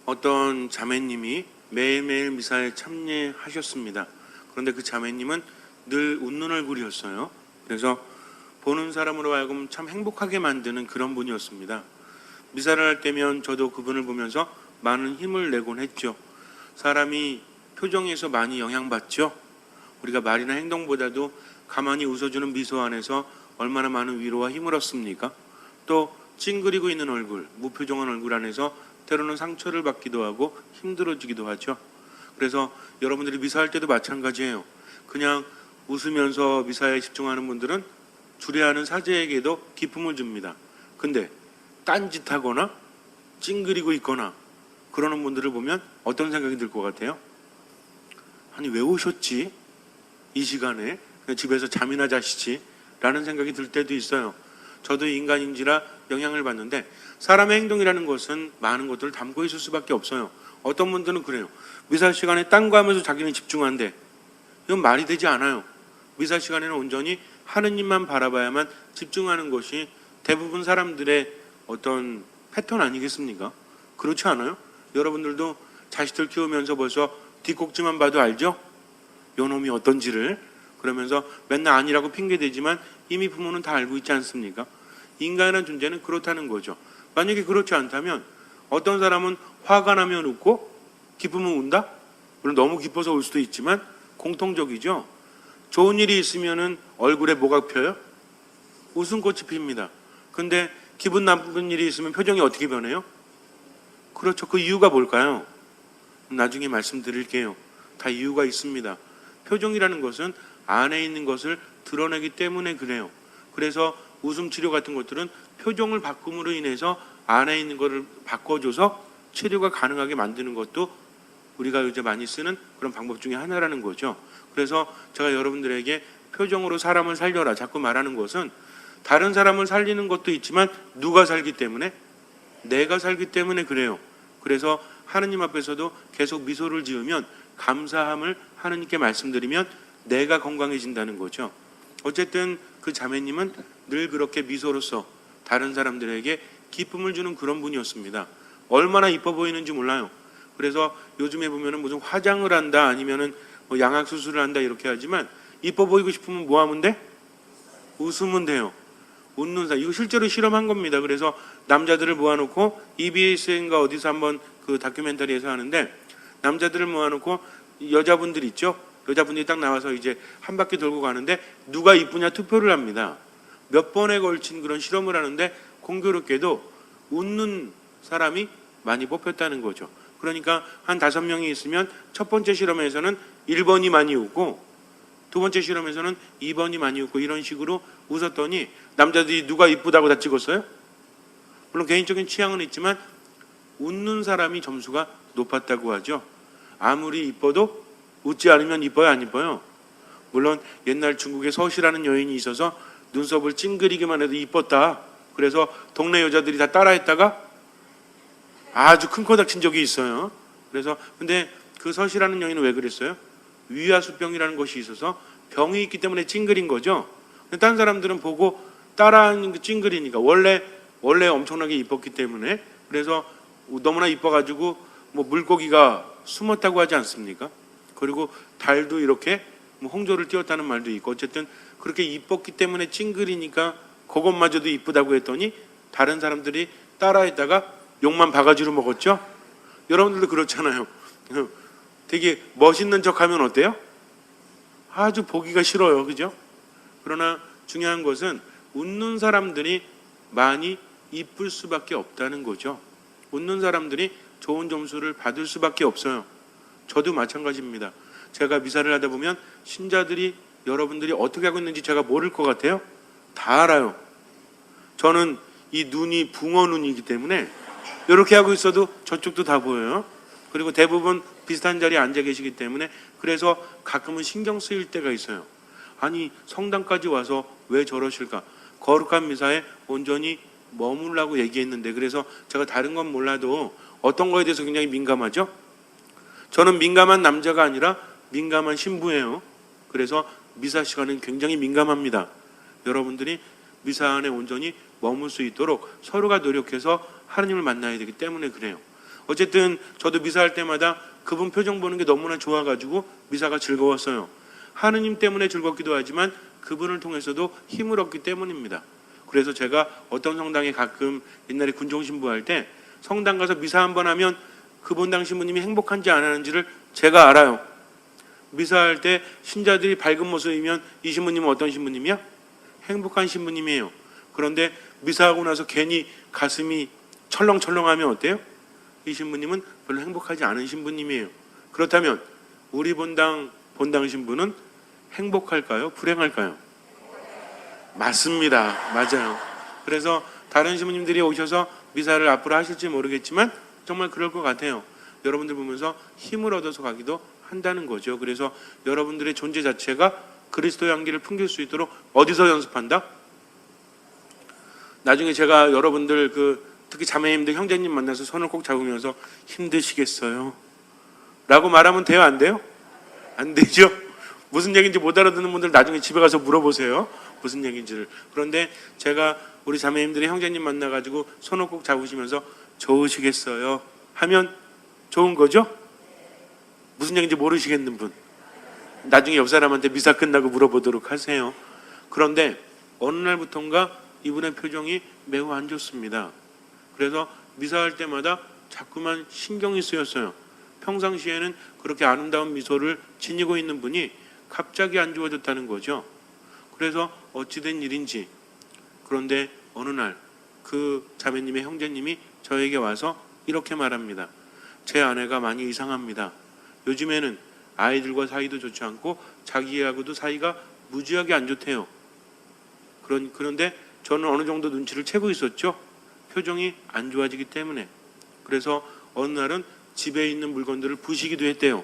어떤 자매님이 매일매일 미사에 참여하셨습니다. 그런데 그 자매님은 늘 웃는 얼굴이었어요. 그래서 보는 사람으로 하여금 참 행복하게 만드는 그런 분이었습니다. 미사를 할 때면 저도 그분을 보면서 많은 힘을 내곤 했죠. 사람이 표정에서 많이 영향받죠. 우리가 말이나 행동보다도 가만히 웃어주는 미소 안에서 얼마나 많은 위로와 힘을 얻습니까? 또 찡그리고 있는 얼굴, 무표정한 얼굴 안에서 때로는 상처를 받기도 하고 힘들어지기도 하죠. 그래서 여러분들이 미사할 때도 마찬가지예요. 그냥 웃으면서 미사에 집중하는 분들은 주례하는 사제에게도 기쁨을 줍니다. 근데 딴짓하거나 찡그리고 있거나 그러는 분들을 보면 어떤 생각이 들 것 같아요? 아니 왜 오셨지? 이 시간에 그냥 집에서 잠이나 자시지? 라는 생각이 들 때도 있어요. 저도 인간인지라 영향을 받는데 사람의 행동이라는 것은 많은 것들을 담고 있을 수밖에 없어요. 어떤 분들은 그래요. 미사 시간에 딴 거 하면서 자기는 집중한대. 이건 말이 되지 않아요. 미사 시간에는 온전히 하느님만 바라봐야만 집중하는 것이 대부분 사람들의 어떤 패턴 아니겠습니까? 그렇지 않아요? 여러분들도 자식들 키우면서 벌써 뒷꼭지만 봐도 알죠? 요 놈이 어떤지를. 그러면서 맨날 아니라고 핑계대지만 이미 부모는 다 알고 있지 않습니까? 인간이라는 존재는 그렇다는 거죠. 만약에 그렇지 않다면 어떤 사람은 화가 나면 웃고 기쁘면 운다? 물론 너무 기뻐서 울 수도 있지만 공통적이죠. 좋은 일이 있으면은 얼굴에 뭐가 펴요? 웃음꽃이 핍니다. 근데 기분 나쁜 일이 있으면 표정이 어떻게 변해요? 그렇죠. 그 이유가 뭘까요? 나중에 말씀드릴게요. 다 이유가 있습니다. 표정이라는 것은 안에 있는 것을 드러내기 때문에 그래요. 그래서 웃음 치료 같은 것들은 표정을 바꿈으로 인해서 안에 있는 것을 바꿔줘서 치료가 가능하게 만드는 것도 우리가 요새 많이 쓰는 그런 방법 중에 하나라는 거죠. 그래서 제가 여러분들에게 표정으로 사람을 살려라 자꾸 말하는 것은 다른 사람을 살리는 것도 있지만 누가 살기 때문에? 내가 살기 때문에 그래요. 그래서 하느님 앞에서도 계속 미소를 지으면 감사함을 하느님께 말씀드리면 내가 건강해진다는 거죠. 어쨌든 그 자매님은 늘 그렇게 미소로서 다른 사람들에게 기쁨을 주는 그런 분이었습니다. 얼마나 이뻐 보이는지 몰라요. 그래서 요즘에 보면은 무슨 화장을 한다 아니면은 뭐 양악 수술을 한다 이렇게 하지만 이뻐 보이고 싶으면 뭐 하면 돼? 웃으면 돼요. 웃는 사람. 이거 실제로 실험한 겁니다. 그래서 남자들을 모아놓고 EBS인가 어디서 한번 그 다큐멘터리에서 하는데 남자들을 모아놓고 여자분들 있죠? 여자분들이 딱 나와서 이제 한 바퀴 돌고 가는데 누가 이쁘냐 투표를 합니다. 몇 번에 걸친 그런 실험을 하는데 공교롭게도 웃는 사람이 많이 뽑혔다는 거죠. 그러니까 한 5명이 있으면 첫 번째 실험에서는 1번이 많이 웃고 두 번째 실험에서는 2번이 많이 웃고 이런 식으로 웃었더니 남자들이 누가 이쁘다고 다 찍었어요? 물론 개인적인 취향은 있지만 웃는 사람이 점수가 높았다고 하죠. 아무리 이뻐도 웃지 않으면 이뻐요, 안 이뻐요? 물론 옛날 중국에 서시라는 여인이 있어서 눈썹을 찡그리기만 해도 이뻤다. 그래서 동네 여자들이 다 따라했다가 아주 큰 코 다친 적이 있어요. 그래서 근데 그 서시라는 여인은 왜 그랬어요? 위아수병이라는 것이 있어서 병이 있기 때문에 찡그린 거죠. 근데 다른 사람들은 보고 따라하는 그 찡그리니까 원래 엄청나게 이뻤기 때문에 그래서 너무나 이뻐가지고 뭐 물고기가 숨었다고 하지 않습니까? 그리고 달도 이렇게 뭐 홍조를 띄웠다는 말도 있고 어쨌든 그렇게 이뻤기 때문에 찡그리니까 그것마저도 이쁘다고 했더니 다른 사람들이 따라했다가 욕만 바가지로 먹었죠. 여러분들도 그렇잖아요. 되게 멋있는 척하면 어때요? 아주 보기가 싫어요, 그죠? 그러나 중요한 것은 웃는 사람들이 많이 이쁠 수밖에 없다는 거죠. 웃는 사람들이 좋은 점수를 받을 수밖에 없어요. 저도 마찬가지입니다. 제가 미사를 하다 보면 신자들이 여러분들이 어떻게 하고 있는지 제가 모를 것 같아요? 다 알아요. 저는 이 눈이 붕어 눈이기 때문에 이렇게 하고 있어도 저쪽도 다 보여요. 그리고 대부분 비슷한 자리에 앉아 계시기 때문에 그래서 가끔은 신경 쓰일 때가 있어요. 아니 성당까지 와서 왜 저러실까? 거룩한 미사에 온전히 머물라고 얘기했는데 그래서 제가 다른 건 몰라도 어떤 거에 대해서 굉장히 민감하죠? 저는 민감한 남자가 아니라 민감한 신부예요. 그래서 미사 시간은 굉장히 민감합니다. 여러분들이 미사 안에 온전히 머물 수 있도록 서로가 노력해서 하느님을 만나야 되기 때문에 그래요. 어쨌든 저도 미사할 때마다 그분 표정 보는 게 너무나 좋아가지고 미사가 즐거웠어요. 하느님 때문에 즐겁기도 하지만 그분을 통해서도 힘을 얻기 때문입니다. 그래서 제가 어떤 성당에 가끔 옛날에 군종신부 할 때 성당 가서 미사 한번 하면 그 본당 신부님이 행복한지 안 하는지를 제가 알아요. 미사할 때 신자들이 밝은 모습이면 이 신부님은 어떤 신부님이야? 행복한 신부님이에요. 그런데 미사하고 나서 괜히 가슴이 철렁철렁하면 어때요? 이 신부님은 별로 행복하지 않은 신부님이에요. 그렇다면 우리 본당 신부는 행복할까요? 불행할까요? 맞습니다. 맞아요. 그래서 다른 신부님들이 오셔서 미사를 앞으로 하실지 모르겠지만 정말 그럴 것 같아요. 여러분들 보면서 힘을 얻어서 가기도 한다는 거죠. 그래서 여러분들의 존재 자체가 그리스도의 향기를 풍길 수 있도록 어디서 연습한다? 나중에 제가 여러분들 특히 자매님들 형제님 만나서 손을 꼭 잡으면서 힘드시겠어요? 라고 말하면 돼요? 안 돼요? 안 되죠? 무슨 얘기인지 못 알아듣는 분들 나중에 집에 가서 물어보세요. 무슨 얘기인지를. 그런데 제가 우리 자매님들이 형제님 만나가지고 손을 꼭 잡으시면서 좋으시겠어요? 하면 좋은 거죠? 무슨 얘기인지 모르시겠는 분 나중에 옆 사람한테 미사 끝나고 물어보도록 하세요. 그런데 어느 날부턴가 이분의 표정이 매우 안 좋습니다. 그래서 미사할 때마다 자꾸만 신경이 쓰였어요. 평상시에는 그렇게 아름다운 미소를 지니고 있는 분이 갑자기 안 좋아졌다는 거죠. 그래서 어찌된 일인지. 그런데 어느 날 그 자매님의 형제님이 저에게 와서 이렇게 말합니다. 제 아내가 많이 이상합니다. 요즘에는 아이들과 사이도 좋지 않고 자기하고도 사이가 무지하게 안 좋대요. 그런데 저는 어느 정도 눈치를 채고 있었죠. 표정이 안 좋아지기 때문에. 그래서 어느 날은 집에 있는 물건들을 부시기도 했대요.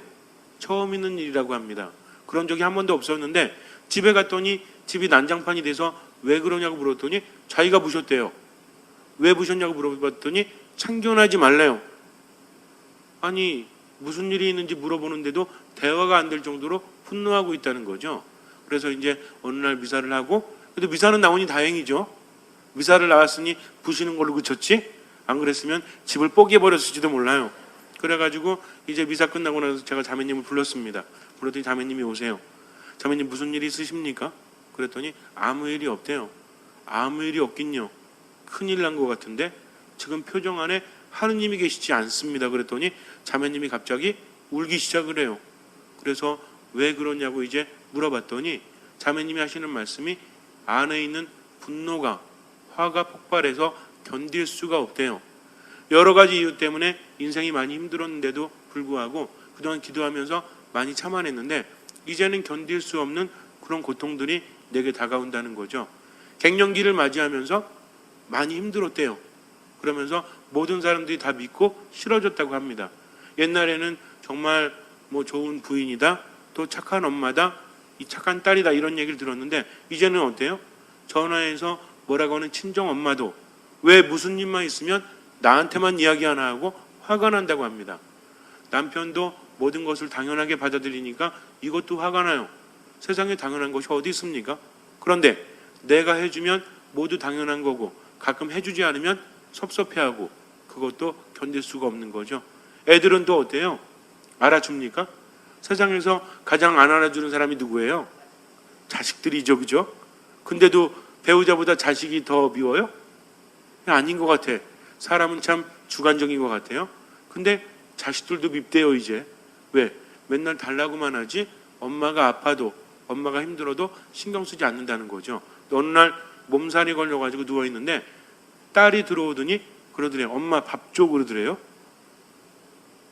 처음 있는 일이라고 합니다. 그런 적이 한 번도 없었는데 집에 갔더니 집이 난장판이 돼서 왜 그러냐고 물었더니 자기가 부셨대요. 왜 부셨냐고 물어봤더니 참견하지 말래요. 아니 무슨 일이 있는지 물어보는데도 대화가 안 될 정도로 분노하고 있다는 거죠. 그래서 이제 어느 날 미사를 하고, 그래도 미사는 나오니 다행이죠. 미사를 나왔으니 부시는 걸로 그쳤지, 안 그랬으면 집을 뽀개버렸을지도 몰라요. 그래가지고 이제 미사 끝나고 나서 제가 자매님을 불렀습니다. 불렀더니 자매님이 오세요. 자매님 무슨 일이 있으십니까? 그랬더니 아무 일이 없대요. 아무 일이 없긴요. 큰일 난 것 같은데 지금 표정 안에 하느님이 계시지 않습니다. 그랬더니 자매님이 갑자기 울기 시작을 해요. 그래서 왜 그러냐고 이제 물어봤더니 자매님이 하시는 말씀이 안에 있는 분노가, 화가 폭발해서 견딜 수가 없대요. 여러 가지 이유 때문에 인생이 많이 힘들었는데도 불구하고 그동안 기도하면서 많이 참아냈는데 이제는 견딜 수 없는 그런 고통들이 내게 다가온다는 거죠. 갱년기를 맞이하면서 많이 힘들었대요. 그러면서 모든 사람들이 다 믿고 싫어졌다고 합니다. 옛날에는 정말 좋은 부인이다, 또 착한 엄마다, 이 착한 딸이다 이런 얘기를 들었는데 이제는 어때요? 전화해서 뭐라고 하는 친정 엄마도 왜 무슨 일만 있으면 나한테만 이야기 하나 하고 화가 난다고 합니다. 남편도 모든 것을 당연하게 받아들이니까 이것도 화가 나요. 세상에 당연한 것이 어디 있습니까? 그런데 내가 해주면 모두 당연한 거고 가끔 해주지 않으면 섭섭해하고 그것도 견딜 수가 없는 거죠. 애들은 또 어때요? 알아줍니까? 세상에서 가장 안 알아주는 사람이 누구예요? 자식들이죠, 그죠? 근데도 배우자보다 자식이 더 미워요? 아닌 것 같아. 사람은 참 주관적인 것 같아요. 근데 자식들도 밉대요 이제. 왜? 맨날 달라고만 하지 엄마가 아파도 엄마가 힘들어도 신경 쓰지 않는다는 거죠. 또 어느 날 몸살이 걸려가지고 누워있는데 딸이 들어오더니 그러더래요. 엄마 밥 줘 그러더래요.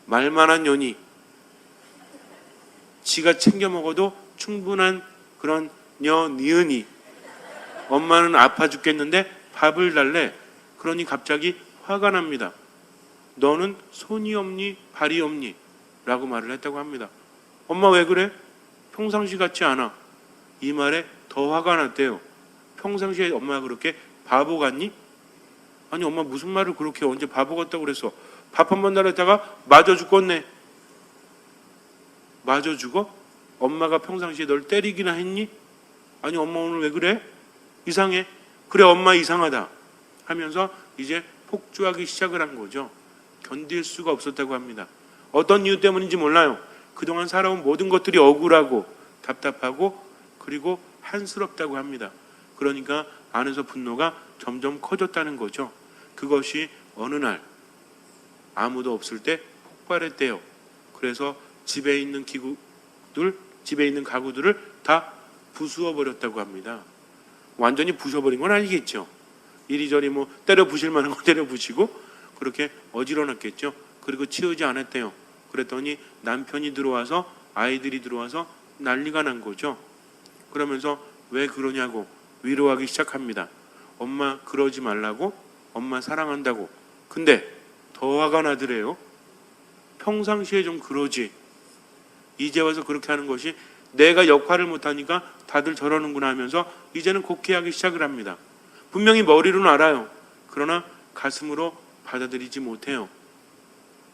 말만한 년이 지가 챙겨 먹어도 충분한 그런 니은이 엄마는 아파 죽겠는데 밥을 달래. 그러니 갑자기 화가 납니다. 너는 손이 없니 발이 없니? 라고 말을 했다고 합니다. 엄마 왜 그래? 평상시 같지 않아. 이 말에 더 화가 났대요. 평상시에 엄마가 그렇게 바보 같니? 아니 엄마 무슨 말을 그렇게 언제 바보 같다고 그랬어? 밥 한 번 달랬다가 맞아 죽겠네. 맞아 죽어? 엄마가 평상시에 널 때리기나 했니? 아니 엄마 오늘 왜 그래? 이상해. 그래 엄마 이상하다 하면서 이제 폭주하기 시작을 한 거죠. 견딜 수가 없었다고 합니다. 어떤 이유 때문인지 몰라요. 그동안 살아온 모든 것들이 억울하고 답답하고 그리고 한스럽다고 합니다. 그러니까 안에서 분노가 점점 커졌다는 거죠. 그것이 어느 날 아무도 없을 때 폭발했대요. 그래서 집에 있는 가구들을 다 부수어 버렸다고 합니다. 완전히 부숴버린 건 아니겠죠. 이리저리 뭐 때려 부실 만한 거 때려 부시고 그렇게 어지러웠겠죠. 그리고 치우지 않았대요. 그랬더니 남편이 들어와서 아이들이 들어와서 난리가 난 거죠. 그러면서 왜 그러냐고 위로하기 시작합니다. 엄마 그러지 말라고, 엄마 사랑한다고. 근데 더 화가 나더래요. 평상시에 좀 그러지. 이제 와서 그렇게 하는 것이 내가 역할을 못하니까 다들 저러는구나 하면서 이제는 곡해하기 시작을 합니다. 분명히 머리로는 알아요. 그러나 가슴으로 받아들이지 못해요.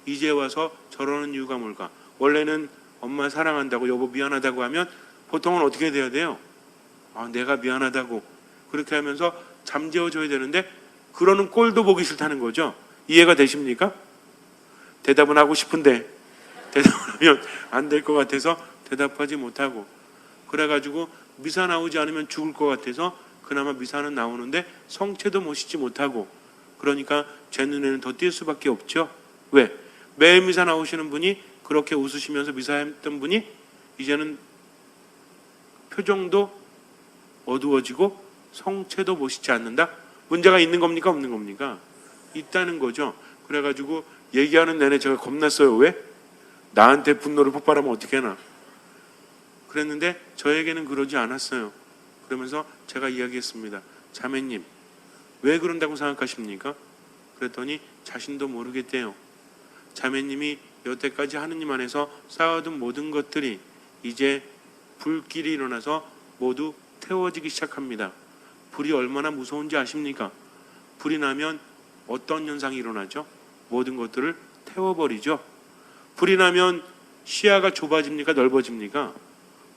이제 와서 저러는 이유가 뭘까? 원래는 엄마 사랑한다고 여보 미안하다고 하면 보통은 어떻게 돼야 돼요? 내가 미안하다고 그렇게 하면서 잠재워줘야 되는데 그러는 꼴도 보기 싫다는 거죠. 이해가 되십니까? 대답은 하고 싶은데 대답을 하면 안 될 것 같아서 대답하지 못하고 그래가지고 미사 나오지 않으면 죽을 것 같아서 그나마 미사는 나오는데 성체도 모시지 못하고 그러니까 제 눈에는 더 띌 수밖에 없죠. 왜? 매일 미사 나오시는 분이 그렇게 웃으시면서 미사했던 분이 이제는 표정도 어두워지고 성체도 모시지 않는다? 문제가 있는 겁니까? 없는 겁니까? 있다는 거죠. 그래가지고 얘기하는 내내 제가 겁났어요. 왜? 나한테 분노를 폭발하면 어떻게 하나? 그랬는데 저에게는 그러지 않았어요. 그러면서 제가 이야기했습니다. 자매님, 왜 그런다고 생각하십니까? 그랬더니 자신도 모르겠대요. 자매님이 여태까지 하느님 안에서 쌓아둔 모든 것들이 이제 불길이 일어나서 모두 태워지기 시작합니다. 불이 얼마나 무서운지 아십니까? 불이 나면 어떤 현상이 일어나죠? 모든 것들을 태워버리죠. 불이 나면 시야가 좁아집니까? 넓어집니까?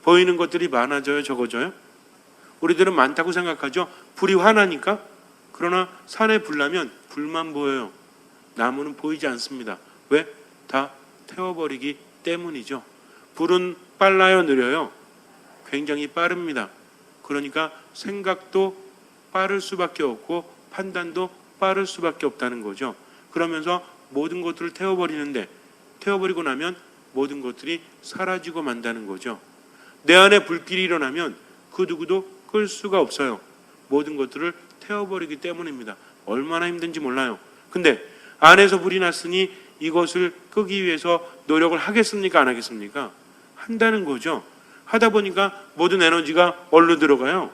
보이는 것들이 많아져요? 적어져요? 우리들은 많다고 생각하죠. 불이 화나니까. 그러나 산에 불 나면 불만 보여요. 나무는 보이지 않습니다. 왜? 다 태워버리기 때문이죠. 불은 빨라요? 느려요? 굉장히 빠릅니다. 그러니까 생각도 빠를 수밖에 없고 판단도 빠를 수밖에 없다는 거죠. 그러면서 모든 것들을 태워버리는데 태워버리고 나면 모든 것들이 사라지고 만다는 거죠. 내 안에 불길이 일어나면 그 누구도 끌 수가 없어요. 모든 것들을 태워버리기 때문입니다. 얼마나 힘든지 몰라요. 근데 안에서 불이 났으니 이것을 끄기 위해서 노력을 하겠습니까? 안 하겠습니까? 한다는 거죠. 하다 보니까 모든 에너지가 얼로 들어가요.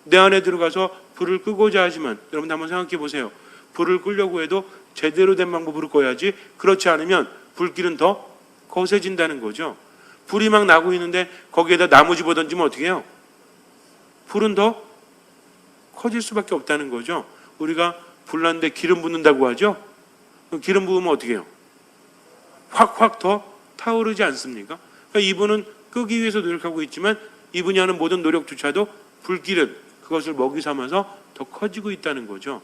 내 안에 들어가서 불을 끄고자 하지만 여러분 한번 생각해 보세요. 불을 끄려고 해도 제대로 된 방법으로 꺼야지 그렇지 않으면 불길은 더 거세진다는 거죠. 불이 막 나고 있는데 거기에다 나무 집어 던지면 어떻게 해요? 불은 더 커질 수밖에 없다는 거죠. 우리가 불났는데 기름 붓는다고 하죠. 기름 부으면 어떻게 해요? 확확 더 타오르지 않습니까? 그러니까 이분은 끄기 위해서 노력하고 있지만 이분이 하는 모든 노력조차도 불길은 그것을 먹이 삼아서 더 커지고 있다는 거죠.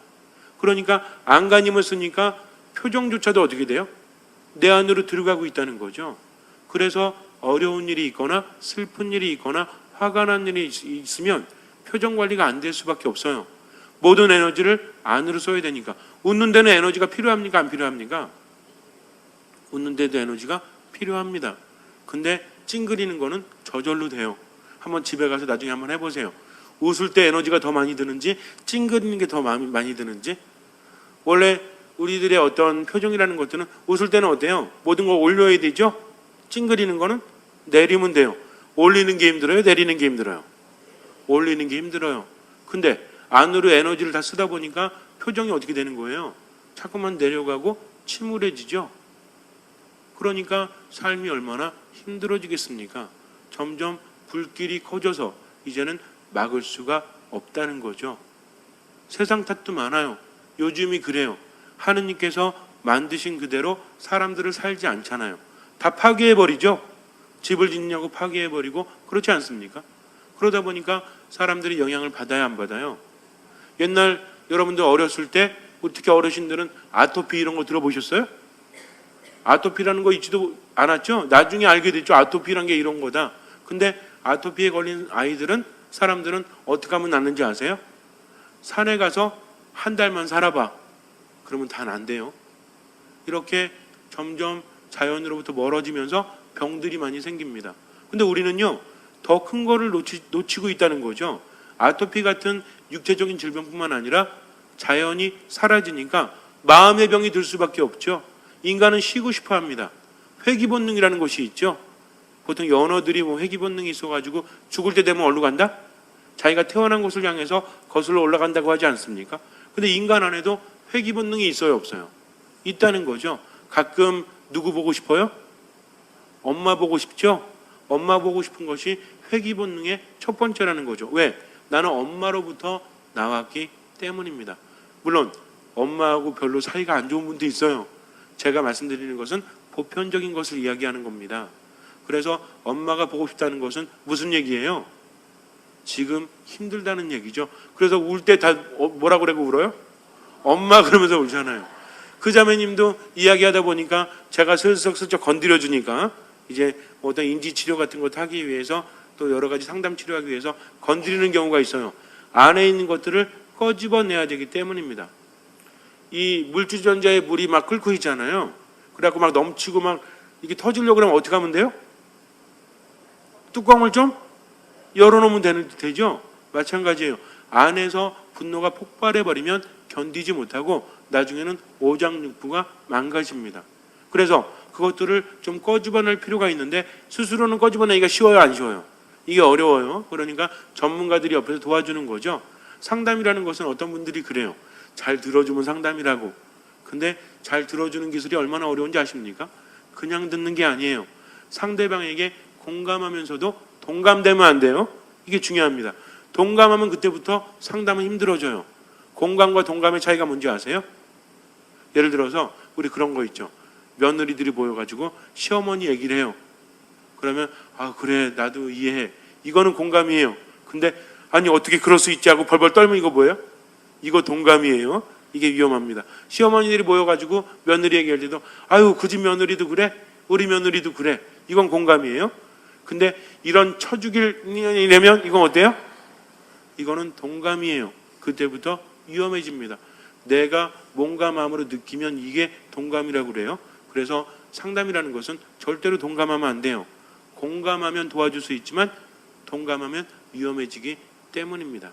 그러니까 안간힘을 쓰니까 표정조차도 어떻게 돼요? 내 안으로 들어가고 있다는 거죠. 그래서 어려운 일이 있거나 슬픈 일이 있거나 화가 난 일이 있으면 표정 관리가 안 될 수밖에 없어요. 모든 에너지를 안으로 써야 되니까. 웃는 데는 에너지가 필요합니까? 안 필요합니까? 웃는 데도 에너지가 필요합니다. 근데 찡그리는 거는 저절로 돼요. 한번 집에 가서 나중에 한번 해보세요. 웃을 때 에너지가 더 많이 드는지 찡그리는 게 더 많이 드는지. 원래 우리들의 어떤 표정이라는 것들은 웃을 때는 어때요? 모든 걸 올려야 되죠? 찡그리는 거는 내리면 돼요. 올리는 게 힘들어요? 내리는 게 힘들어요? 올리는 게 힘들어요. 근데 안으로 에너지를 다 쓰다 보니까 표정이 어떻게 되는 거예요? 자꾸만 내려가고 침울해지죠. 그러니까 삶이 얼마나 힘들어지겠습니까? 점점 불길이 커져서 이제는 막을 수가 없다는 거죠. 세상 탓도 많아요. 요즘이 그래요. 하느님께서 만드신 그대로 사람들을 살지 않잖아요. 다 파괴해버리죠. 집을 짓냐고 파괴해버리고 그렇지 않습니까? 그러다 보니까 사람들이 영향을 받아야 안 받아요. 옛날 여러분들 어렸을 때 특히 어르신들은 아토피 이런 거 들어보셨어요? 아토피라는 거 있지도 않았죠. 나중에 알게 됐죠. 아토피란 게 이런 거다. 근데 아토피에 걸린 아이들은, 사람들은 어떻게 하면 낫는지 아세요? 산에 가서 한 달만 살아봐. 그러면 다 난대요. 이렇게 점점 자연으로부터 멀어지면서 병들이 많이 생깁니다. 근데 우리는요, 더 큰 거를 놓치고 있다는 거죠. 아토피 같은 육체적인 질병뿐만 아니라 자연이 사라지니까 마음의 병이 들 수밖에 없죠. 인간은 쉬고 싶어 합니다. 회귀 본능이라는 것이 있죠. 보통 연어들이 뭐 회귀 본능이 있어가지고 죽을 때 되면 어디로 간다? 자기가 태어난 곳을 향해서 거슬러 올라간다고 하지 않습니까? 근데 인간 안에도 회귀 본능이 있어요, 없어요? 있다는 거죠. 가끔 누구 보고 싶어요? 엄마 보고 싶죠? 엄마 보고 싶은 것이 회귀 본능의 첫 번째라는 거죠. 왜? 나는 엄마로부터 나왔기 때문입니다. 물론 엄마하고 별로 사이가 안 좋은 분도 있어요. 제가 말씀드리는 것은 보편적인 것을 이야기하는 겁니다. 그래서 엄마가 보고 싶다는 것은 무슨 얘기예요? 지금 힘들다는 얘기죠. 그래서 울 때 다 뭐라 그러고 울어요? 엄마 그러면서 울잖아요. 그 자매님도 이야기하다 보니까 제가 슬쩍슬쩍 건드려 주니까 이제 어떤 인지치료 같은 것 하기 위해서 또 여러 가지 상담 치료하기 위해서 건드리는 경우가 있어요. 안에 있는 것들을 꺼집어내야 되기 때문입니다. 이 물주전자에 물이 막 끓고 있잖아요. 그래갖고 막 넘치고 막 이게 터지려고 그러면 어떻게 하면 돼요? 뚜껑을 좀 열어놓으면 되죠. 마찬가지예요. 안에서 분노가 폭발해버리면 견디지 못하고 나중에는 오장육부가 망가집니다. 그래서 그것들을 좀 꺼집어낼 필요가 있는데 스스로는 꺼집어내기가 쉬워요, 안 쉬워요? 이게 어려워요. 그러니까 전문가들이 옆에서 도와주는 거죠. 상담이라는 것은 어떤 분들이 그래요. 잘 들어주면 상담이라고. 근데 잘 들어주는 기술이 얼마나 어려운지 아십니까? 그냥 듣는 게 아니에요. 상대방에게 공감하면서도 동감되면 안 돼요. 이게 중요합니다. 동감하면 그때부터 상담은 힘들어져요. 공감과 동감의 차이가 뭔지 아세요? 예를 들어서 우리 그런 거 있죠. 며느리들이 모여가지고 시어머니 얘기를 해요. 그러면 아 그래 나도 이해해. 이거는 공감이에요. 근데 아니 어떻게 그럴 수 있지 하고 벌벌 떨면 이거 뭐예요? 이거 동감이에요. 이게 위험합니다. 시어머니들이 모여가지고 며느리 얘기할 때도 아유 그 집 며느리도 그래? 우리 며느리도 그래. 이건 공감이에요. 근데 이런 쳐죽이려면 이건 어때요? 이거는 동감이에요. 그때부터 위험해집니다. 내가 뭔가 마음으로 느끼면 이게 동감이라고 그래요. 그래서 상담이라는 것은 절대로 동감하면 안 돼요. 공감하면 도와줄 수 있지만 동감하면 위험해지기 때문입니다.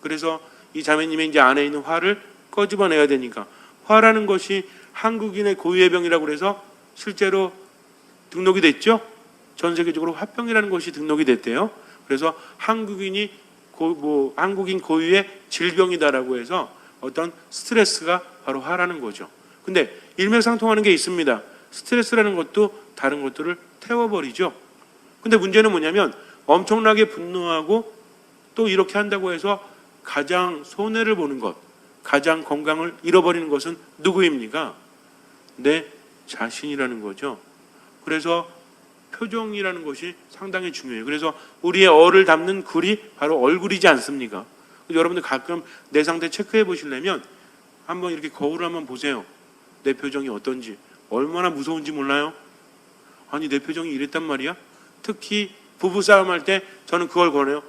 그래서 이 자매님의 이제 안에 있는 화를 꺼집어내야 되니까 화라는 것이 한국인의 고유의 병이라고 그래서 실제로 등록이 됐죠. 전 세계적으로 화병이라는 것이 등록이 됐대요. 그래서 한국인 고유의 질병이다라고 해서 어떤 스트레스가 바로 화라는 거죠. 근데 일맥상통하는 게 있습니다. 스트레스라는 것도 다른 것들을 태워버리죠. 근데 문제는 뭐냐면 엄청나게 분노하고 또 이렇게 한다고 해서 가장 손해를 보는 것, 가장 건강을 잃어버리는 것은 누구입니까? 내 자신이라는 거죠. 그래서 표정이라는 것이 상당히 중요해요. 그래서 우리의 얼을 담는 글이 바로 얼굴이지 않습니까? 여러분들 가끔 내 상태 체크해 보시려면 한번 이렇게 거울을 한번 보세요. 내 표정이 어떤지. 얼마나 무서운지 몰라요? 아니 내 표정이 이랬단 말이야? 특히 부부싸움 할 때 저는 그걸 권해요.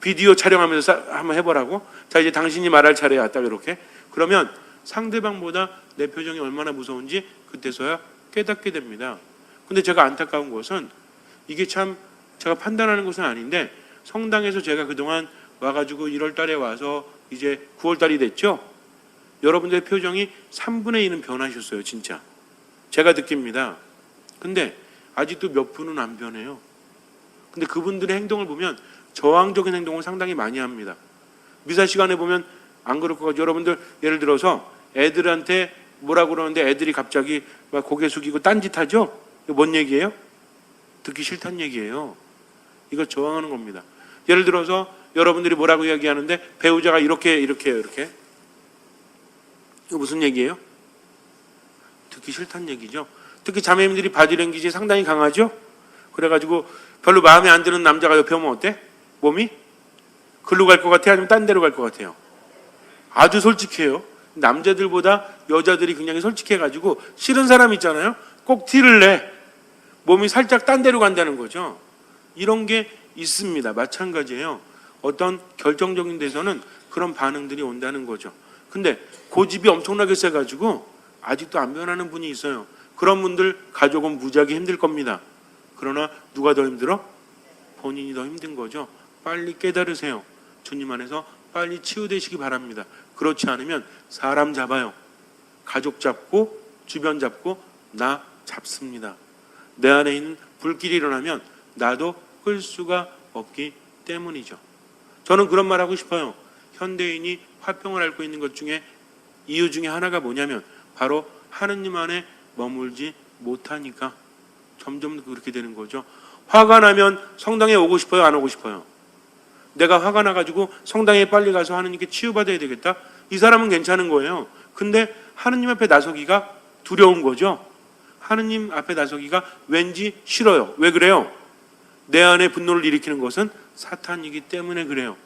비디오 촬영하면서 한번 해보라고. 자 이제 당신이 말할 차례야. 딱 이렇게. 그러면 상대방보다 내 표정이 얼마나 무서운지 그때서야 깨닫게 됩니다. 근데 제가 안타까운 것은 이게 참 제가 판단하는 것은 아닌데 성당에서 제가 그동안 와가지고 1월 달에 와서 이제 9월 달이 됐죠. 여러분들의 표정이 3분의 1은 변하셨어요. 진짜 제가 느낍니다. 근데 아직도 몇 분은 안 변해요. 근데 그분들의 행동을 보면 저항적인 행동을 상당히 많이 합니다. 미사 시간에 보면 안 그럴 것 같아요. 여러분들 예를 들어서 애들한테 뭐라고 그러는데 애들이 갑자기 막 고개 숙이고 딴짓하죠. 이거 뭔 얘기예요? 듣기 싫다는 얘기예요. 이거 저항하는 겁니다. 예를 들어서 여러분들이 뭐라고 이야기하는데 배우자가 이렇게 해요. 이렇게. 이거 무슨 얘기예요? 듣기 싫다는 얘기죠. 특히 자매님들이 바디랭귀지 상당히 강하죠. 그래가지고 별로 마음에 안 드는 남자가 옆에 오면 어때? 몸이? 글로 갈 것 같아요? 아니면 딴 데로 갈 것 같아요? 아주 솔직해요. 남자들보다 여자들이 굉장히 솔직해가지고 싫은 사람 있잖아요. 꼭 티를 내. 몸이 살짝 딴 데로 간다는 거죠. 이런 게 있습니다. 마찬가지예요. 어떤 결정적인 데서는 그런 반응들이 온다는 거죠. 근데 고집이 엄청나게 세가지고 아직도 안 변하는 분이 있어요. 그런 분들 가족은 무지하게 힘들 겁니다. 그러나 누가 더 힘들어? 본인이 더 힘든 거죠. 빨리 깨달으세요. 주님 안에서 빨리 치유되시기 바랍니다. 그렇지 않으면 사람 잡아요. 가족 잡고 주변 잡고 나 잡습니다. 내 안에 있는 불길이 일어나면 나도 끌 수가 없기 때문이죠. 저는 그런 말 하고 싶어요. 현대인이 화병을 앓고 있는 것 중에 이유 중에 하나가 뭐냐면 바로 하느님 안에 머물지 못하니까 점점 그렇게 되는 거죠. 화가 나면 성당에 오고 싶어요? 안 오고 싶어요? 내가 화가 나가지고 성당에 빨리 가서 하느님께 치유받아야 되겠다? 이 사람은 괜찮은 거예요. 근데 하느님 앞에 나서기가 두려운 거죠. 하느님 앞에 나서기가 왠지 싫어요. 왜 그래요? 내 안에 분노를 일으키는 것은 사탄이기 때문에 그래요.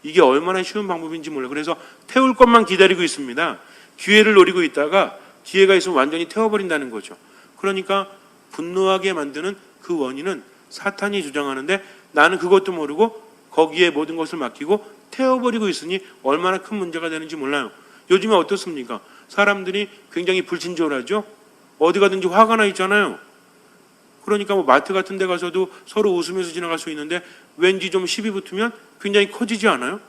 이게 얼마나 쉬운 방법인지 몰라요. 그래서 태울 것만 기다리고 있습니다. 기회를 노리고 있다가 기회가 있으면 완전히 태워버린다는 거죠. 그러니까 분노하게 만드는 그 원인은 사탄이 주장하는데 나는 그것도 모르고 거기에 모든 것을 맡기고 태워버리고 있으니 얼마나 큰 문제가 되는지 몰라요. 요즘에 어떻습니까? 사람들이 굉장히 불친절하죠. 어디 가든지 화가 나 있잖아요. 그러니까 뭐 마트 같은 데 가서도 서로 웃으면서 지나갈 수 있는데 왠지 좀 시비 붙으면 굉장히 커지지 않아요?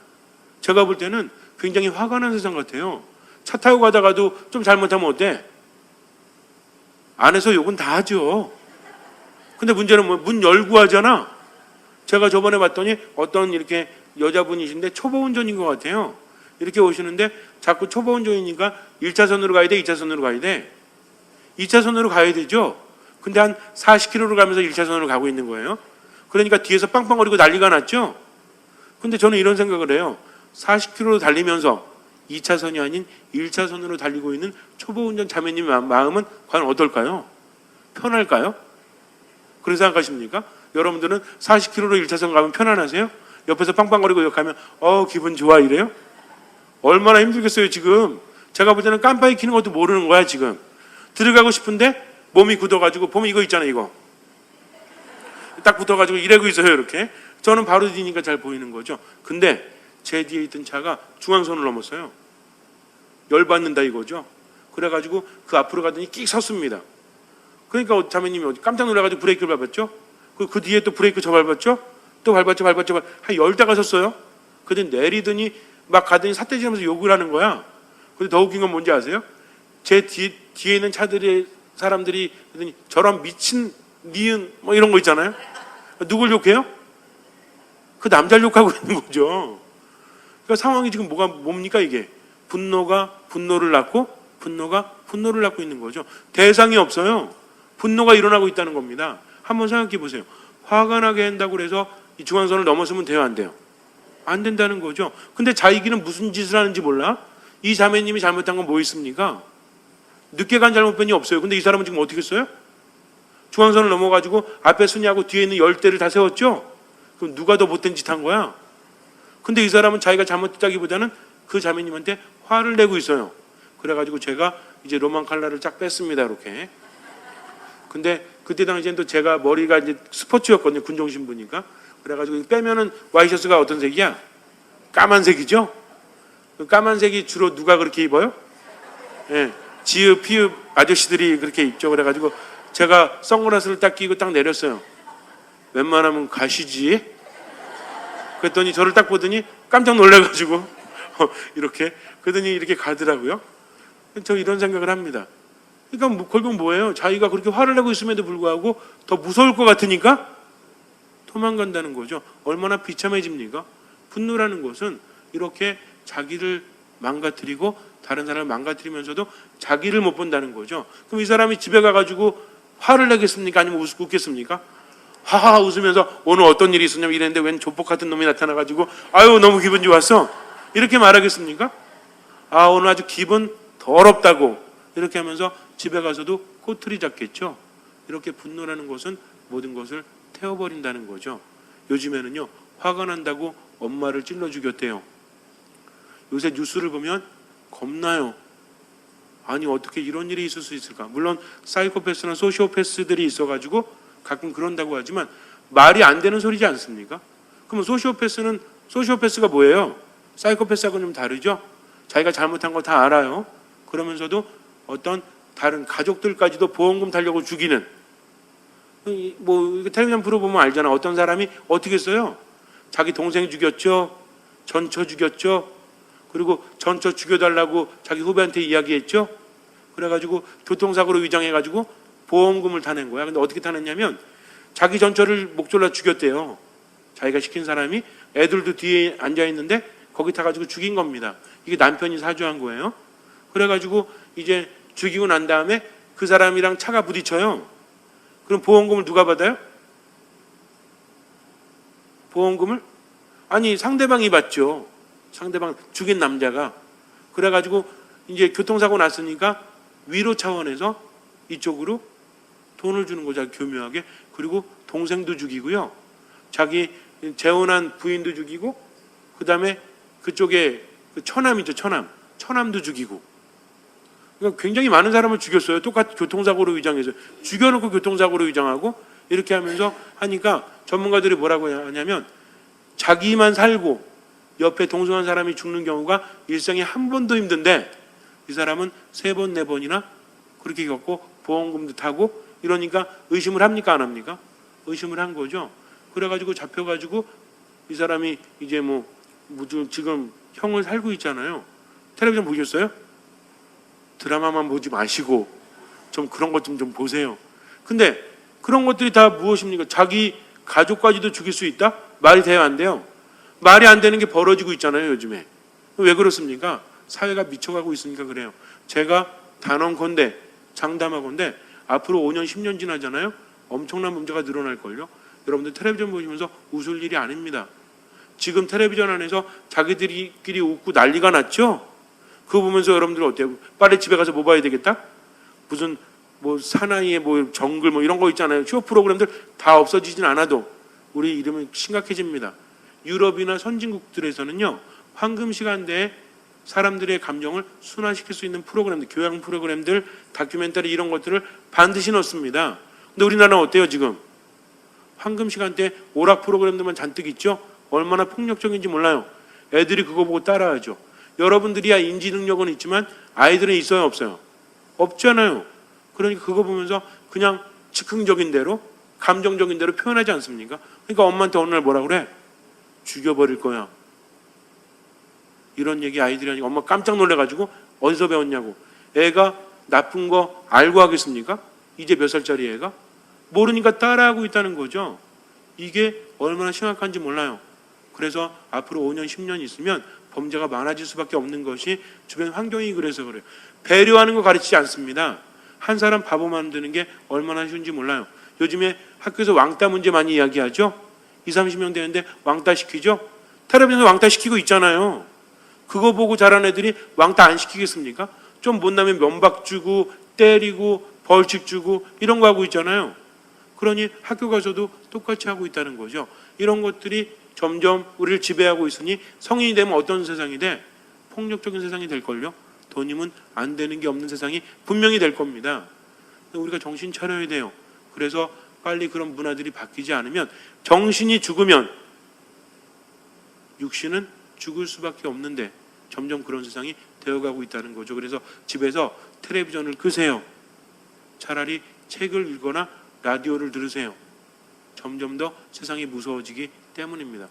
제가 볼 때는 굉장히 화가 난 세상 같아요. 차 타고 가다가도 좀 잘못하면 어때? 안에서 욕은 다 하죠. 근데 문제는 뭐 문 열고 하잖아. 제가 저번에 봤더니 어떤 이렇게 여자분이신데 초보 운전인 것 같아요. 이렇게 오시는데 자꾸 초보 운전이니까 1차선으로 가야 돼? 2차선으로 가야 돼? 2차선으로 가야 되죠. 근데 한 40km로 가면서 1차선으로 가고 있는 거예요. 그러니까 뒤에서 빵빵거리고 난리가 났죠. 근데 저는 이런 생각을 해요. 40km로 달리면서 2차선이 아닌 1차선으로 달리고 있는 초보 운전 자매님의 마음은 과연 어떨까요? 편할까요? 그런 생각하십니까? 여러분들은 40km로 1차선 가면 편안하세요? 옆에서 빵빵거리고 가면 기분 좋아 이래요? 얼마나 힘들겠어요 지금. 제가 볼 때는 깜빡이 켜는 것도 모르는 거야 지금. 들어가고 싶은데 몸이 굳어가지고 보면 이거 있잖아요. 이거 딱 붙어가지고 이러고 있어요 이렇게. 저는 바로 뒤니까 잘 보이는 거죠. 근데 제 뒤에 있던 차가 중앙선을 넘었어요. 열받는다 이거죠. 그래가지고 그 앞으로 가더니 끽 섰습니다. 그러니까 자매님이 깜짝 놀라가지고 브레이크를 밟았죠. 그 뒤에 또 브레이크 저 밟았죠. 또 밟았죠. 한 10대가 섰어요. 그랬더니 내리더니 막 가더니 삿대질하면서 욕을 하는 거야. 근데 더 웃긴 건 뭔지 아세요? 제 뒤에 있는 사람들이 그러더니 저런 미친 니은 뭐 이런 거 있잖아요. 누굴 욕해요? 그 남자를 욕하고 있는 거죠. 그러니까 상황이 지금 뭡니까 이게? 분노가 분노를 낳고 분노가 분노를 낳고 있는 거죠. 대상이 없어요. 분노가 일어나고 있다는 겁니다. 한번 생각해 보세요. 화가 나게 한다고 해서 이 중앙선을 넘어서면 돼요, 안 돼요? 안 된다는 거죠. 근데 자기는 무슨 짓을 하는지 몰라? 이 자매님이 잘못한 건 뭐 있습니까? 늦게 간 잘못변이 없어요. 근데 이 사람은 지금 어떻게 했어요? 중앙선을 넘어가지고 앞에 순이하고 뒤에 있는 10대를 다 세웠죠? 그럼 누가 더 못된 짓 한 거야? 근데 이 사람은 자기가 잘못했다기보다는 그 자매님한테 화를 내고 있어요. 그래가지고 제가 이제 로만 칼라를 쫙 뺐습니다, 이렇게. 근데 그때 당시엔 또 제가 머리가 이제 스포츠였거든요, 군종 신부니까. 그래가지고 빼면은 와이셔츠가 어떤 색이야? 까만색이죠? 그 까만색이 주로 누가 그렇게 입어요? 예. 지읒, 피읒 아저씨들이 그렇게 입죠. 그래가지고 제가 선글라스를 딱 끼고 딱 내렸어요. 웬만하면 가시지? 그랬더니 저를 딱 보더니 깜짝 놀라가지고 이렇게 그러더니 이렇게 가더라고요. 저 이런 생각을 합니다. 그러니까 결국 뭐예요? 자기가 그렇게 화를 내고 있음에도 불구하고 더 무서울 것 같으니까 도망간다는 거죠. 얼마나 비참해집니까? 분노라는 것은 이렇게 자기를 망가뜨리고 다른 사람을 망가뜨리면서도 자기를 못 본다는 거죠. 그럼 이 사람이 집에 가가지고 화를 내겠습니까? 아니면 웃겠습니까? 하하 웃으면서 오늘 어떤 일이 있었냐면 이랬는데 웬 조폭 같은 놈이 나타나가지고 아유 너무 기분 좋았어 이렇게 말하겠습니까? 아 오늘 아주 기분 더럽다고 이렇게 하면서 집에 가서도 꼬투리 잡겠죠. 이렇게 분노라는 것은 모든 것을 태워버린다는 거죠. 요즘에는요 화가 난다고 엄마를 찔러 죽였대요. 요새 뉴스를 보면 겁나요. 아니 어떻게 이런 일이 있을 수 있을까? 물론 사이코패스나 소시오패스들이 있어가지고 가끔 그런다고 하지만 말이 안 되는 소리지 않습니까? 그럼 소시오패스가 뭐예요? 사이코패스하고는 좀 다르죠? 자기가 잘못한 거 다 알아요. 그러면서도 어떤 다른 가족들까지도 보험금 타려고 죽이는, 뭐 텔레비전 프로 보면 알잖아. 어떤 사람이 어떻게 했어요? 자기 동생 죽였죠. 전처 죽였죠. 그리고 전처 죽여달라고 자기 후배한테 이야기했죠. 그래가지고 교통사고로 위장해가지고 보험금을 타낸 거야. 근데 어떻게 타냈냐면 자기 전처를 목졸라 죽였대요. 자기가 시킨 사람이, 애들도 뒤에 앉아있는데 거기 타가지고 죽인 겁니다. 이게 남편이 사주한 거예요. 그래가지고 이제 죽이고 난 다음에 그 사람이랑 차가 부딪혀요. 그럼 보험금을 누가 받아요? 보험금을? 아니 상대방이 받죠. 상대방 죽인 남자가. 그래가지고 이제 교통사고 났으니까 위로 차원에서 이쪽으로 돈을 주는 거죠. 교묘하게. 그리고 동생도 죽이고요. 자기 재혼한 부인도 죽이고, 그 다음에 그쪽에 그 처남이죠. 처남도 죽이고. 그러니까 굉장히 많은 사람을 죽였어요. 똑같이 교통사고로 위장해서. 죽여놓고 교통사고로 위장하고 이렇게 하면서 하니까 전문가들이 뭐라고 하냐면 자기만 살고 옆에 동승한 사람이 죽는 경우가 일생에 한 번도 힘든데 이 사람은 3번, 4번이나 그렇게 겪고 보험금도 타고 이러니까 의심을 합니까? 안 합니까? 의심을 한 거죠. 그래가지고 잡혀가지고 이 사람이 이제 지금 형을 살고 있잖아요. 텔레비전 보셨어요? 드라마만 보지 마시고 좀 그런 것 좀 보세요. 근데 그런 것들이 다 무엇입니까? 자기 가족까지도 죽일 수 있다? 말이 돼요, 안 돼요? 말이 안 되는 게 벌어지고 있잖아요, 요즘에. 왜 그렇습니까? 사회가 미쳐가고 있으니까 그래요. 제가 단언컨대, 장담하건대 앞으로 5년, 10년 지나잖아요. 엄청난 문제가 늘어날걸요. 여러분들 텔레비전 보시면서 웃을 일이 아닙니다. 지금 텔레비전 안에서 자기들끼리 웃고 난리가 났죠? 그거 보면서 여러분들 어때요? 빨리 집에 가서 뭐 봐야 되겠다? 무슨 사나이의 정글 이런 거 있잖아요. 쇼 프로그램들 다 없어지진 않아도 우리 이름은 심각해집니다. 유럽이나 선진국들에서는요, 황금 시간대에 사람들의 감정을 순화시킬 수 있는 프로그램들, 교양 프로그램들, 다큐멘터리 이런 것들을 반드시 넣습니다. 근데 우리나라는 어때요 지금? 황금 시간대 오락 프로그램들만 잔뜩 있죠? 얼마나 폭력적인지 몰라요. 애들이 그거 보고 따라하죠. 여러분들이야 인지 능력은 있지만 아이들은 있어요, 없어요? 없잖아요. 그러니까 그거 보면서 그냥 즉흥적인 대로, 감정적인 대로 표현하지 않습니까? 그러니까 엄마한테 어느 날 뭐라 그래? 죽여버릴 거야. 이런 얘기 아이들이 하니까 엄마 깜짝 놀래가지고 어디서 배웠냐고. 애가 나쁜 거 알고 하겠습니까? 이제 몇 살짜리 애가? 모르니까 따라하고 있다는 거죠. 이게 얼마나 심각한지 몰라요. 그래서 앞으로 5년, 10년 있으면 범죄가 많아질 수밖에 없는 것이 주변 환경이 그래서 그래요. 배려하는 거 가르치지 않습니다. 한 사람 바보 만드는 게 얼마나 쉬운지 몰라요. 요즘에 학교에서 왕따 문제 많이 이야기하죠. 20, 30명 되는데 왕따 시키죠. 텔레비전에서 왕따 시키고 있잖아요. 그거 보고 자란 애들이 왕따 안 시키겠습니까? 좀 못나면 면박 주고 때리고 벌칙 주고 이런 거 하고 있잖아요. 그러니 학교 가서도 똑같이 하고 있다는 거죠. 이런 것들이 점점 우리를 지배하고 있으니 성인이 되면 어떤 세상이 돼? 폭력적인 세상이 될걸요. 돈이면 안 되는 게 없는 세상이 분명히 될 겁니다. 우리가 정신 차려야 돼요. 그래서 빨리 그런 문화들이 바뀌지 않으면 정신이 죽으면 육신은 죽을 수밖에 없는데 점점 그런 세상이 되어가고 있다는 거죠. 그래서 집에서 텔레비전을 끄세요. 차라리 책을 읽거나 라디오를 들으세요. 점점 더 세상이 무서워지기 때문입니다.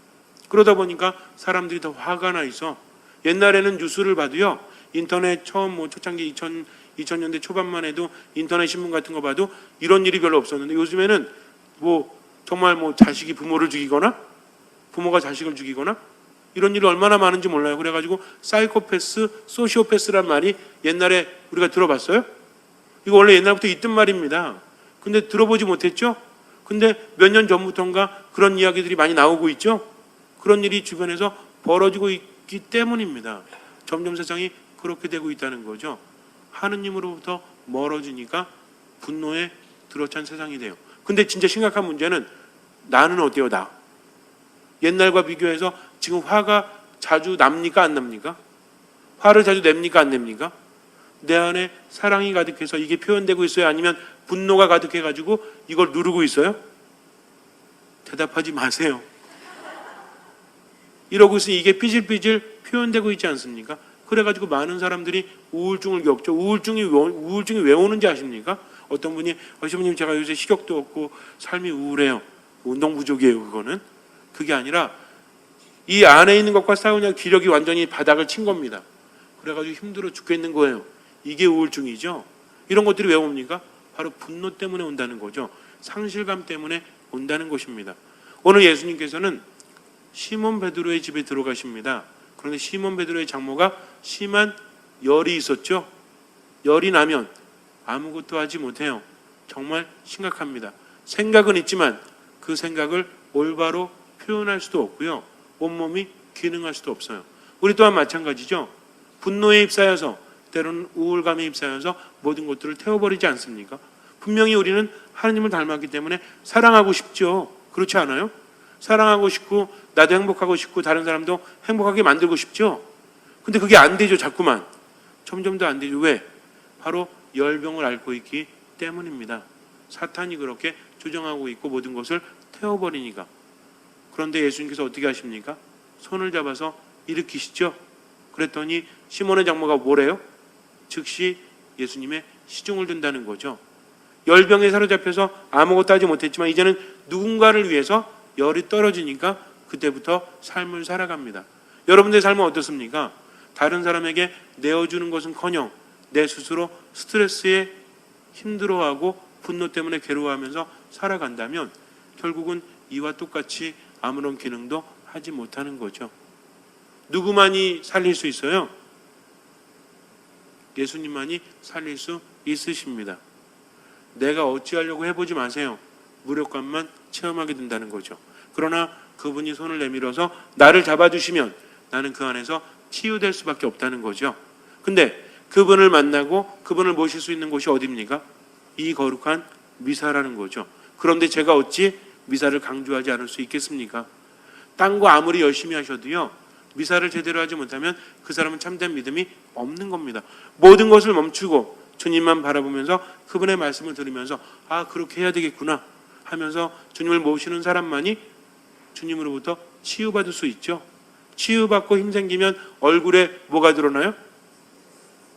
그러다 보니까 사람들이 더 화가 나 있어. 옛날에는 뉴스를 봐도요, 인터넷 처음 초창기 2000년대 초반만 해도 인터넷 신문 같은 거 봐도 이런 일이 별로 없었는데 요즘에는 정말 자식이 부모를 죽이거나 부모가 자식을 죽이거나 이런 일이 얼마나 많은지 몰라요. 그래가지고 사이코패스, 소시오패스란 말이 옛날에 우리가 들어봤어요? 이거 원래 옛날부터 있던 말입니다. 근데 들어보지 못했죠? 근데 몇 년 전부터인가 그런 이야기들이 많이 나오고 있죠? 그런 일이 주변에서 벌어지고 있기 때문입니다. 점점 세상이 그렇게 되고 있다는 거죠. 하느님으로부터 멀어지니까 분노에 들어찬 세상이 돼요. 근데 진짜 심각한 문제는 나는 어때요? 나. 옛날과 비교해서 지금 화가 자주 납니까? 안 납니까? 화를 자주 냅니까? 안 냅니까? 내 안에 사랑이 가득해서 이게 표현되고 있어요? 아니면 분노가 가득해가지고 이걸 누르고 있어요? 대답하지 마세요. 이러고 있으니 이게 삐질삐질 표현되고 있지 않습니까? 그래가지고 많은 사람들이 우울증을 겪죠. 우울증이 왜 오는지 아십니까? 어떤 분이 시부님 제가 요새 식욕도 없고 삶이 우울해요. 운동 부족이에요. 그거는. 그게 아니라 이 안에 있는 것과 싸우냐 기력이 완전히 바닥을 친 겁니다. 그래가지고 힘들어 죽겠는 거예요. 이게 우울증이죠. 이런 것들이 왜 옵니까? 바로 분노 때문에 온다는 거죠. 상실감 때문에 온다는 것입니다. 오늘 예수님께서는 시몬 베드로의 집에 들어가십니다. 그런데 시몬 베드로의 장모가 심한 열이 있었죠. 열이 나면 아무것도 하지 못해요. 정말 심각합니다. 생각은 있지만 그 생각을 올바로 표현할 수도 없고요. 온몸이 기능할 수도 없어요. 우리 또한 마찬가지죠. 분노에 휩싸여서 때로는 우울감에 휩싸여서 모든 것들을 태워버리지 않습니까? 분명히 우리는 하나님을 닮았기 때문에 사랑하고 싶죠. 그렇지 않아요? 사랑하고 싶고 나도 행복하고 싶고 다른 사람도 행복하게 만들고 싶죠. 근데 그게 안 되죠. 자꾸만. 점점 더 안 되죠. 왜? 바로 열병을 앓고 있기 때문입니다. 사탄이 그렇게 조정하고 있고 모든 것을 태워버리니까. 그런데 예수님께서 어떻게 하십니까? 손을 잡아서 일으키시죠. 그랬더니 시몬의 장모가 뭐래요? 즉시 예수님의 시종을 든다는 거죠. 열병에 사로잡혀서 아무것도 하지 못했지만 이제는 누군가를 위해서 열이 떨어지니까 그때부터 삶을 살아갑니다. 여러분들의 삶은 어떻습니까? 다른 사람에게 내어주는 것은커녕 내 스스로 스트레스에 힘들어하고 분노 때문에 괴로워하면서 살아간다면 결국은 이와 똑같이 아무런 기능도 하지 못하는 거죠. 누구만이 살릴 수 있어요? 예수님만이 살릴 수 있으십니다. 내가 어찌하려고 해보지 마세요. 무력감만 체험하게 된다는 거죠. 그러나 그분이 손을 내밀어서 나를 잡아주시면 나는 그 안에서 치유될 수밖에 없다는 거죠. 근데 그분을 만나고 그분을 모실 수 있는 곳이 어디입니까? 이 거룩한 미사라는 거죠. 그런데 제가 어찌 미사를 강조하지 않을 수 있겠습니까? 딴 거 아무리 열심히 하셔도요, 미사를 제대로 하지 못하면 그 사람은 참된 믿음이 없는 겁니다. 모든 것을 멈추고 주님만 바라보면서 그분의 말씀을 들으면서 아, 그렇게 해야 되겠구나 하면서 주님을 모시는 사람만이 주님으로부터 치유받을 수 있죠. 치유받고 힘 생기면 얼굴에 뭐가 드러나요?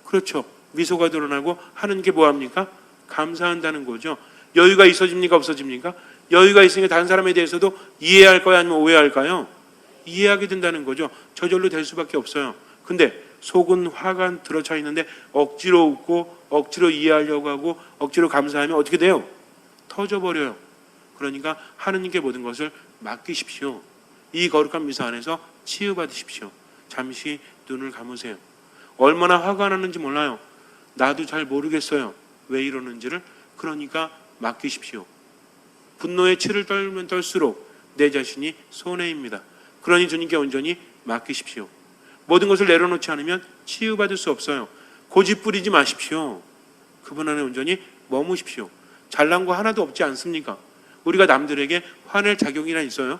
그렇죠. 미소가 드러나고 하는 게 뭐합니까? 감사한다는 거죠. 여유가 있어집니까? 없어집니까? 여유가 있으니까 다른 사람에 대해서도 이해할까요? 아니면 오해할까요? 이해하게 된다는 거죠. 저절로 될 수밖에 없어요. 근데 속은 화가 들어차 있는데 억지로 웃고 억지로 이해하려고 하고 억지로 감사하면 어떻게 돼요? 터져버려요. 그러니까 하느님께 모든 것을 맡기십시오. 이 거룩한 미사 안에서 치유받으십시오. 잠시 눈을 감으세요. 얼마나 화가 나는지 몰라요. 나도 잘 모르겠어요. 왜 이러는지를. 그러니까 맡기십시오. 분노의 치를 떨면 떨수록 내 자신이 손해입니다. 그러니 주님께 온전히 맡기십시오. 모든 것을 내려놓지 않으면 치유받을 수 없어요. 고집 부리지 마십시오. 그분 안에 온전히 머무십시오. 잘난 거 하나도 없지 않습니까? 우리가 남들에게 화낼 자격이나 있어요?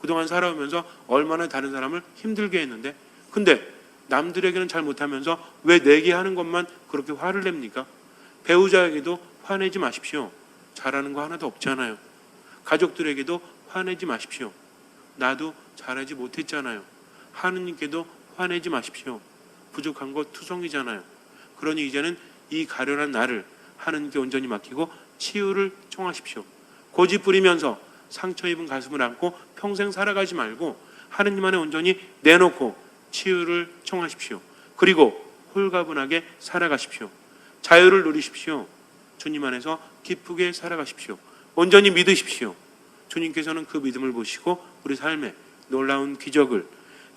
그동안 살아오면서 얼마나 다른 사람을 힘들게 했는데, 근데 남들에게는 잘 못하면서 왜 내게 하는 것만 그렇게 화를 냅니까? 배우자에게도 화내지 마십시오. 잘하는 거 하나도 없잖아요. 가족들에게도 화내지 마십시오. 나도 잘하지 못했잖아요. 하느님께도 화내지 마십시오. 부족한 거 투성이잖아요. 그러니 이제는 이 가련한 나를 하느님께 온전히 맡기고 치유를 청하십시오. 고집 부리면서 상처 입은 가슴을 안고 평생 살아가지 말고 하느님 안에 온전히 내놓고 치유를 청하십시오. 그리고 홀가분하게 살아가십시오. 자유를 누리십시오. 주님 안에서 기쁘게 살아가십시오. 온전히 믿으십시오. 주님께서는 그 믿음을 보시고 우리 삶에 놀라운 기적을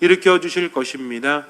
일으켜 주실 것입니다.